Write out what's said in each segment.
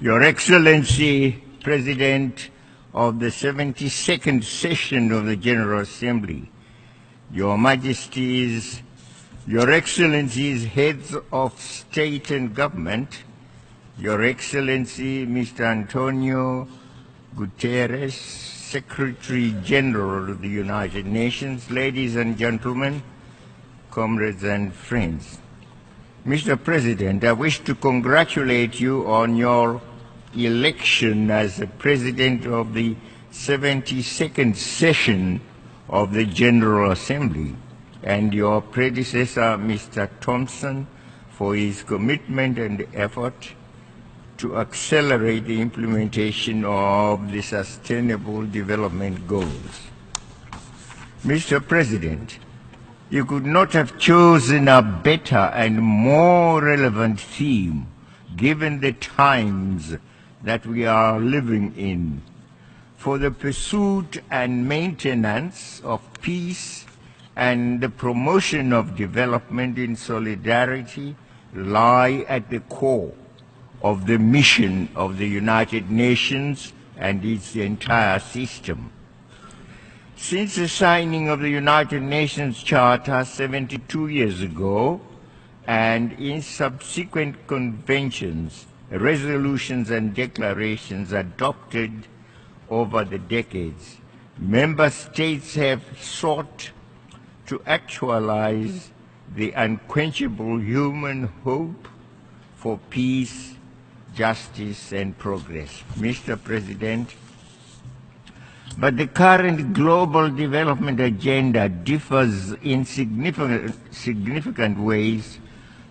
Your Excellency, President of the 72nd session of the General Assembly, Your Majesties, Your Excellencies, Heads of State and Government, Your Excellency, Mr. Antonio Guterres, Secretary General of the United Nations, ladies and gentlemen, comrades and friends. Mr. President, I wish to congratulate you on your election as the President of the 72nd session of the General Assembly, and your predecessor, Mr. Thompson, for his commitment and effort to accelerate the implementation of the Sustainable Development Goals. Mr. President, you could not have chosen a better and more relevant theme given the times that we are living in. For the pursuit and maintenance of peace and the promotion of development in solidarity lie at the core of the mission of the United Nations and its entire system. Since the signing of the United Nations Charter 72 years ago, and in subsequent conventions, resolutions and declarations adopted over the decades, member states have sought to actualize the unquenchable human hope for peace, justice and progress. Mr. President, but the current global development agenda differs in significant ways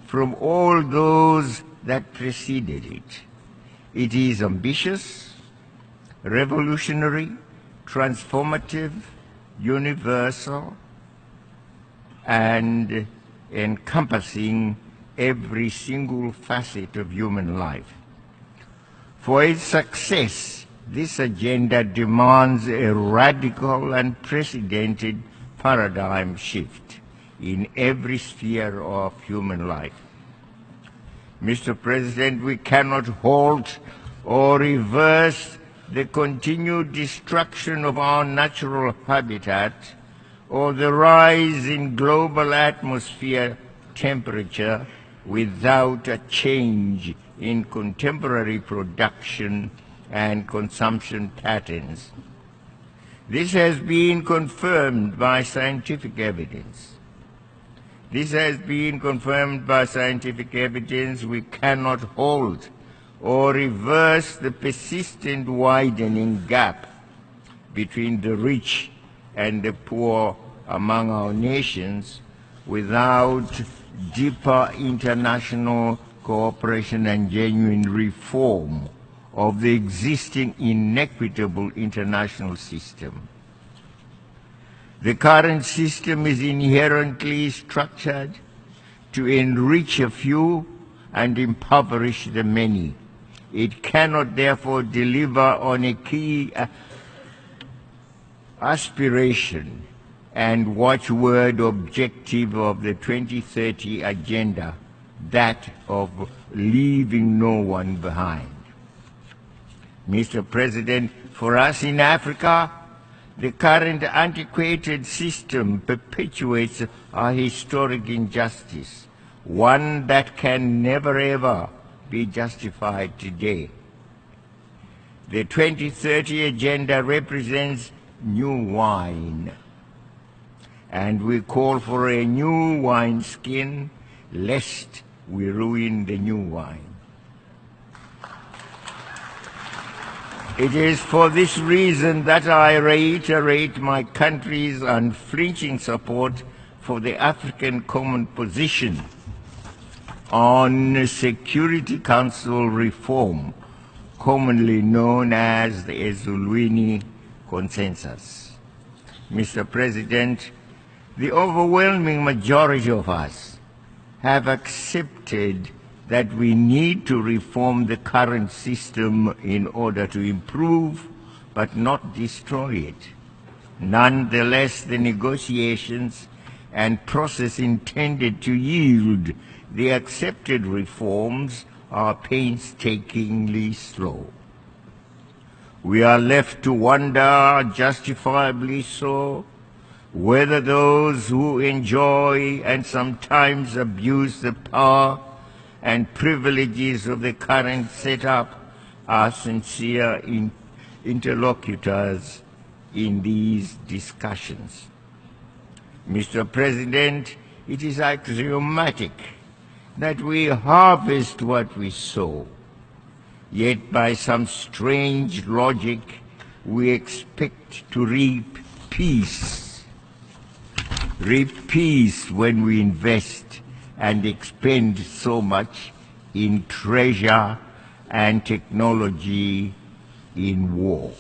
from all those that preceded it. It is ambitious, revolutionary, transformative, universal, and encompassing every single facet of human life. For its success, this agenda demands a radical and unprecedented paradigm shift in every sphere of human life. Mr. President, we cannot halt or reverse the continued destruction of our natural habitat or the rise in global atmosphere temperature without a change in contemporary production and consumption patterns. This has been confirmed by scientific evidence. We cannot halt or reverse the persistent widening gap between the rich and the poor among our nations without deeper international cooperation and genuine reform of the existing inequitable international system. The current system is inherently structured to enrich a few and impoverish the many. It cannot therefore deliver on a key aspiration and watchword objective of the 2030 agenda, that of leaving no one behind. Mr. President, for us in Africa, the current antiquated system perpetuates a historic injustice, one that can never ever be justified today. The 2030 agenda represents new wine, and we call for a new wineskin, lest we ruin the new wine. It is for this reason that I reiterate my country's unflinching support for the African Common Position on Security Council reform, commonly known as the Ezulwini Consensus. Mr. President, the overwhelming majority of us have accepted that we need to reform the current system in order to improve but not destroy it. Nonetheless, the negotiations and process intended to yield the accepted reforms are painstakingly slow. We are left to wonder, justifiably so, whether those who enjoy and sometimes abuse the power and privileges of the current setup are sincere interlocutors in these discussions. Mr. President, it is axiomatic that we harvest what we sow, yet by some strange logic we expect to reap peace. Reap peace when we invest and expend so much in treasure and technology in war.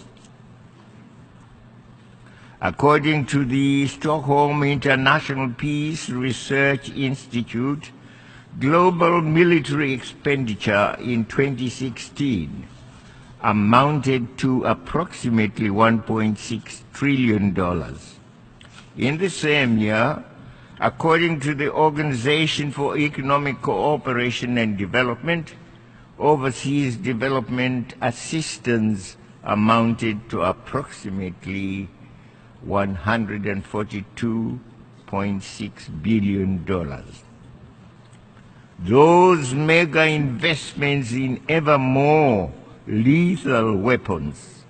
According to the Stockholm International Peace Research Institute, global military expenditure in 2016 amounted to approximately $1.6 trillion. In the same year, according to the Organization for Economic Cooperation and Development, overseas development assistance amounted to approximately $142.6 billion. Those mega investments in ever more lethal weapons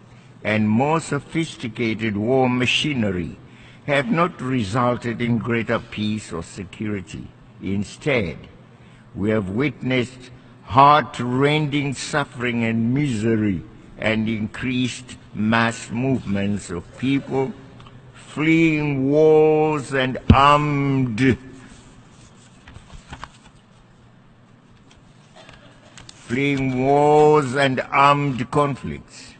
and more sophisticated war machinery have not resulted in greater peace or security. Instead, we have witnessed heart-rending suffering and misery and increased mass movements of people fleeing wars and armed conflicts.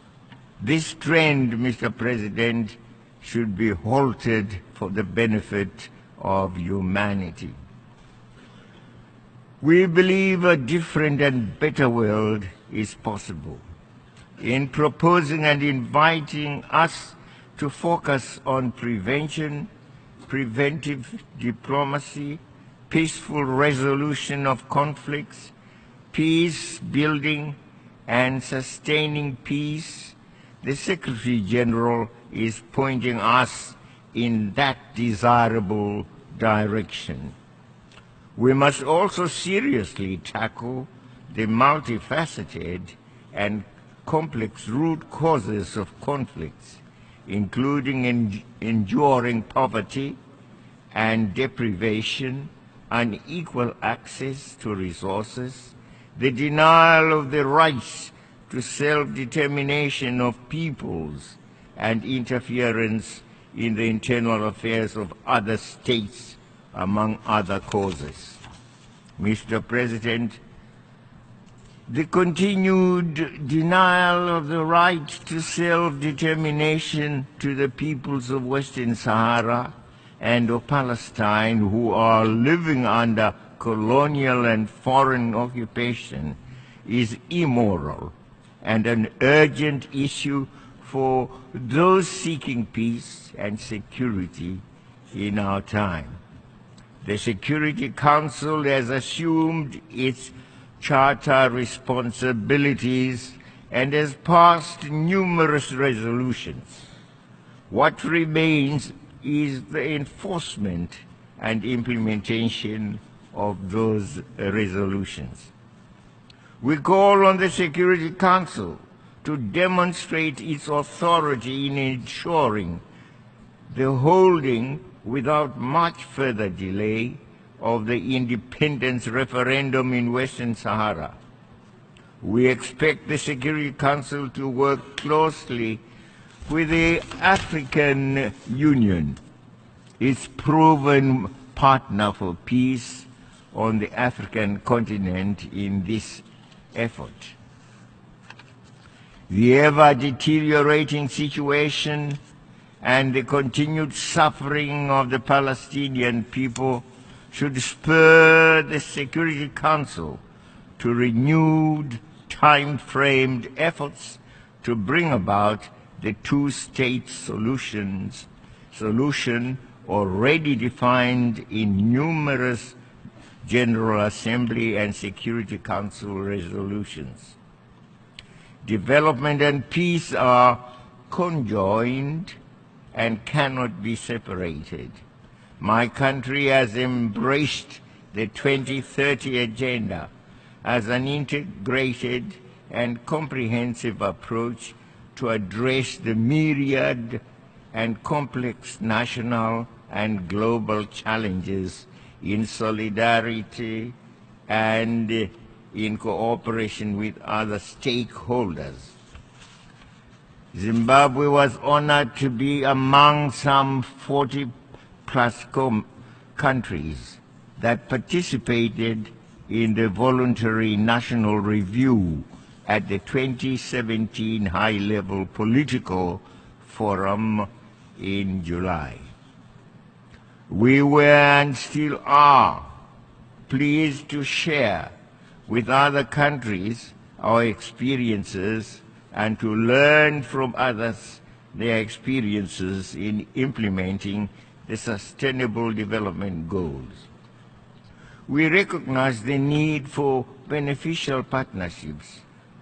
This trend, Mr. President, should be halted for the benefit of humanity. We believe a different and better world is possible. In proposing and inviting us to focus on prevention, preventive diplomacy, peaceful resolution of conflicts, peace building and sustaining peace, the Secretary General is pointing us in that desirable direction. We must also seriously tackle the multifaceted and complex root causes of conflicts, including enduring poverty and deprivation, unequal access to resources, the denial of the rights to self-determination of peoples, and interference in the internal affairs of other states, among other causes. Mr. President, the continued denial of the right to self-determination to the peoples of Western Sahara and of Palestine who are living under colonial and foreign occupation is immoral and an urgent issue for those seeking peace and security in our time. The Security Council has assumed its charter responsibilities and has passed numerous resolutions. What remains is the enforcement and implementation of those resolutions. We call on the Security Council to demonstrate its authority in ensuring the holding without much further delay of the independence referendum in Western Sahara. We expect the Security Council to work closely with the African Union, its proven partner for peace on the African continent in this effort. The ever-deteriorating situation and the continued suffering of the Palestinian people should spur the Security Council to renewed, time-framed efforts to bring about the two-state solution already defined in numerous General Assembly and Security Council resolutions. Development and peace are conjoined and cannot be separated. My country has embraced the 2030 Agenda as an integrated and comprehensive approach to address the myriad and complex national and global challenges in solidarity and in cooperation with other stakeholders. Zimbabwe was honored to be among some 40-plus countries that participated in the voluntary national review at the 2017 High-Level Political Forum in July. We were and still are pleased to share with other countries our experiences and to learn from others their experiences in implementing the Sustainable Development Goals. We recognize the need for beneficial partnerships,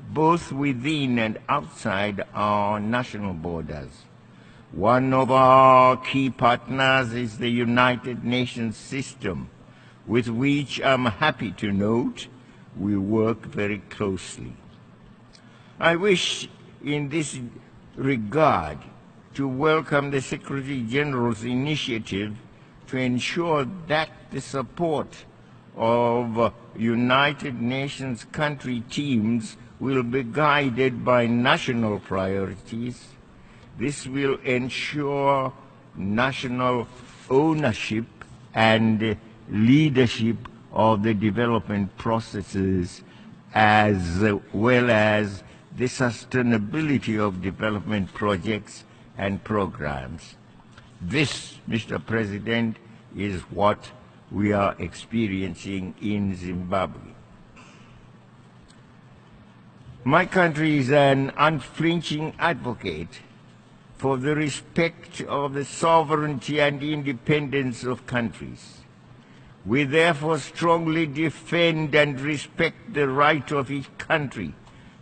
both within and outside our national borders. One of our key partners is the United Nations system, with which I'm happy to note we work very closely. I wish in this regard to welcome the Secretary General's initiative to ensure that the support of United Nations country teams will be guided by national priorities. This will ensure national ownership and leadership of the development processes, as well as the sustainability of development projects and programs. This, Mr. President, is what we are experiencing in Zimbabwe. My country is an unflinching advocate for the respect of the sovereignty and independence of countries. We therefore strongly defend and respect the right of each country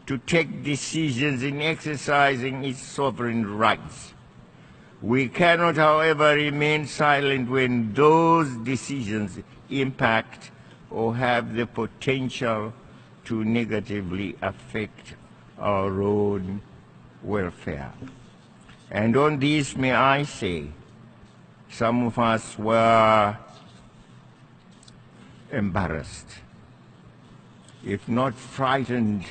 to take decisions in exercising its sovereign rights. We cannot, however, remain silent when those decisions impact or have the potential to negatively affect our own welfare. And on this, may I say, some of us were embarrassed, if not frightened,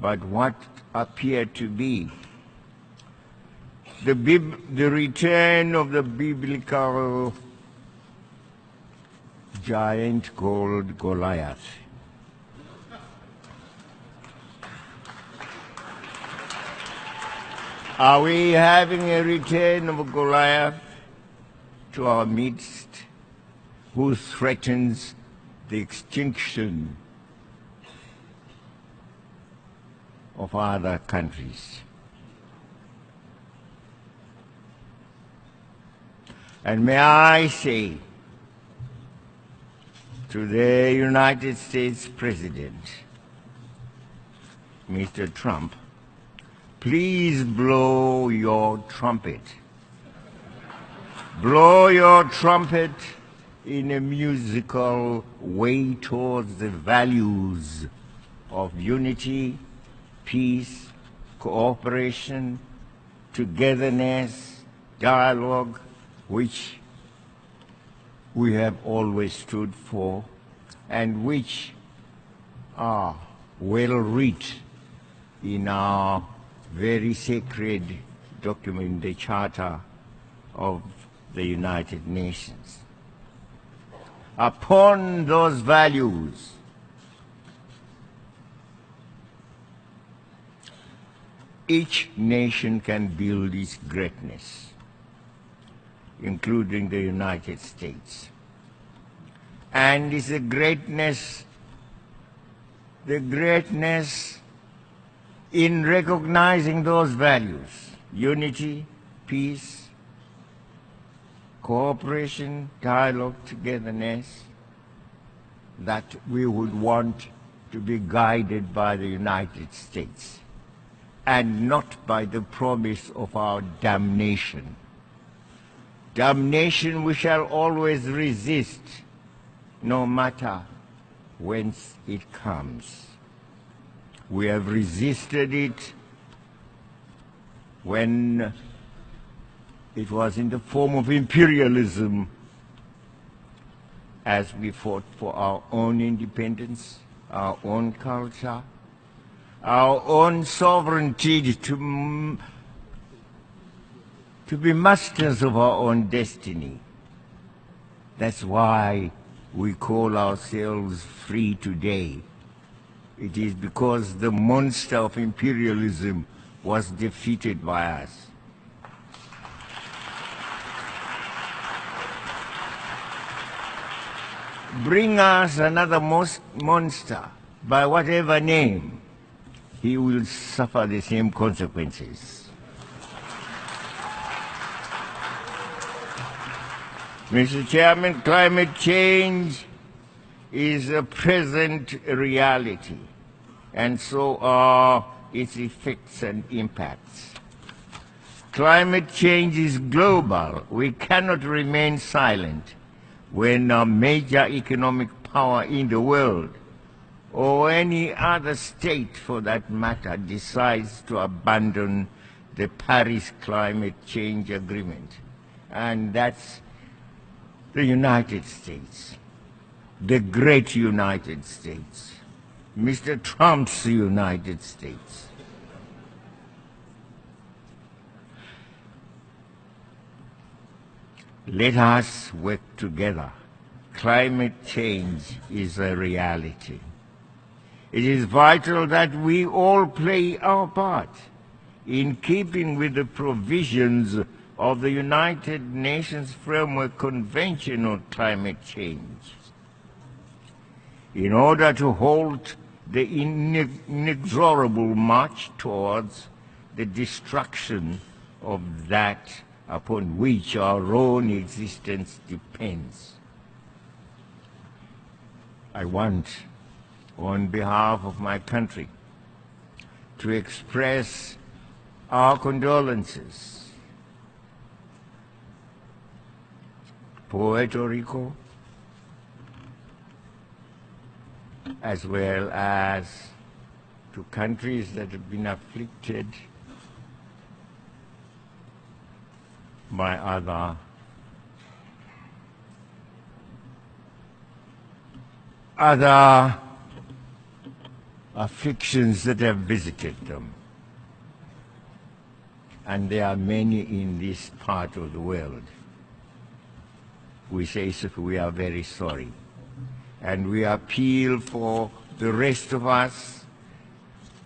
but what appeared to be the return of the biblical giant called Goliath. Are we having a return of Goliath to our midst, who threatens the extinction of other countries? And may I say to the United States President, Mr. Trump, please blow your trumpet. Blow your trumpet in a musical way towards the values of unity, peace, cooperation, togetherness, dialogue, which we have always stood for and which are well writ in our very sacred document, the Charter of the United Nations. Upon those values, each nation can build its greatness, including the United States. And it's the greatness in recognizing those values: unity, peace, cooperation, dialogue, togetherness, that we would want to be guided by the United States and not by the promise of our damnation. Damnation we shall always resist, no matter whence it comes. We have resisted it when it was in the form of imperialism, as we fought for our own independence, our own culture, our own sovereignty to be masters of our own destiny. That's why we call ourselves free today. It is because the monster of imperialism was defeated by us. Bring us another monster, by whatever name, he will suffer the same consequences. Mr. Chairman, climate change is a present reality, and so are its effects and impacts. Climate change is global. We cannot remain silent when a major economic power in the world, or any other state for that matter, decides to abandon the Paris Climate Change Agreement. And that's the United States, the great United States, Mr. Trump's United States. Let us work together. Climate change is a reality. It is vital that we all play our part in keeping with the provisions of the United Nations Framework Convention on Climate Change, in order to halt the inexorable march towards the destruction of that upon which our own existence depends. I want, on behalf of my country, to express our condolences. Puerto Rico, as well as to countries that have been afflicted by other afflictions that have visited them. And there are many in this part of the world. We say we are very sorry. And we appeal for the rest of us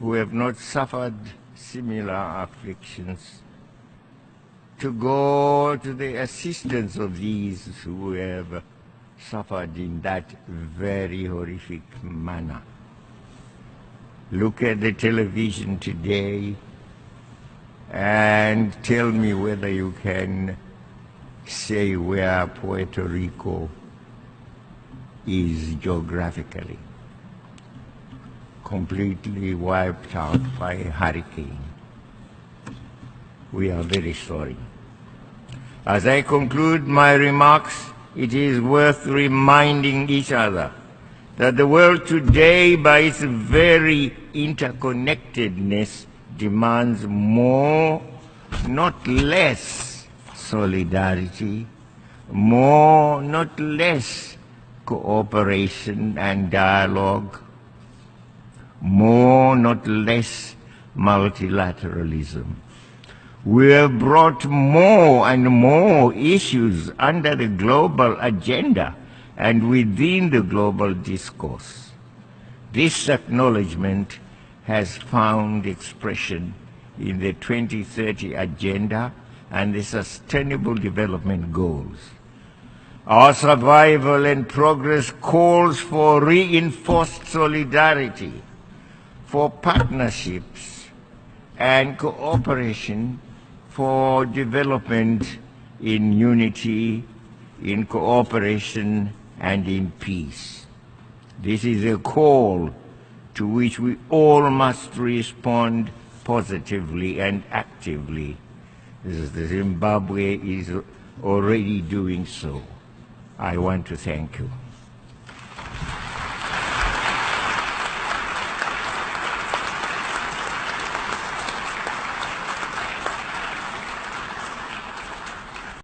who have not suffered similar afflictions to go to the assistance of these who have suffered in that very horrific manner. Look at the television today and tell me whether you can say where Puerto Rico is geographically. Completely wiped out by a hurricane. We are very sorry. As I conclude my remarks, it is worth reminding each other that the world today, by its very interconnectedness, demands more, not less, solidarity, more, not less, cooperation and dialogue, more, not less, multilateralism. We have brought more and more issues under the global agenda and within the global discourse. This acknowledgement has found expression in the 2030 Agenda and the Sustainable Development Goals. Our survival and progress calls for reinforced solidarity, for partnerships and cooperation, for development in unity, in cooperation and in peace. This is a call to which we all must respond positively and actively, as Zimbabwe is already doing so. I want to thank you.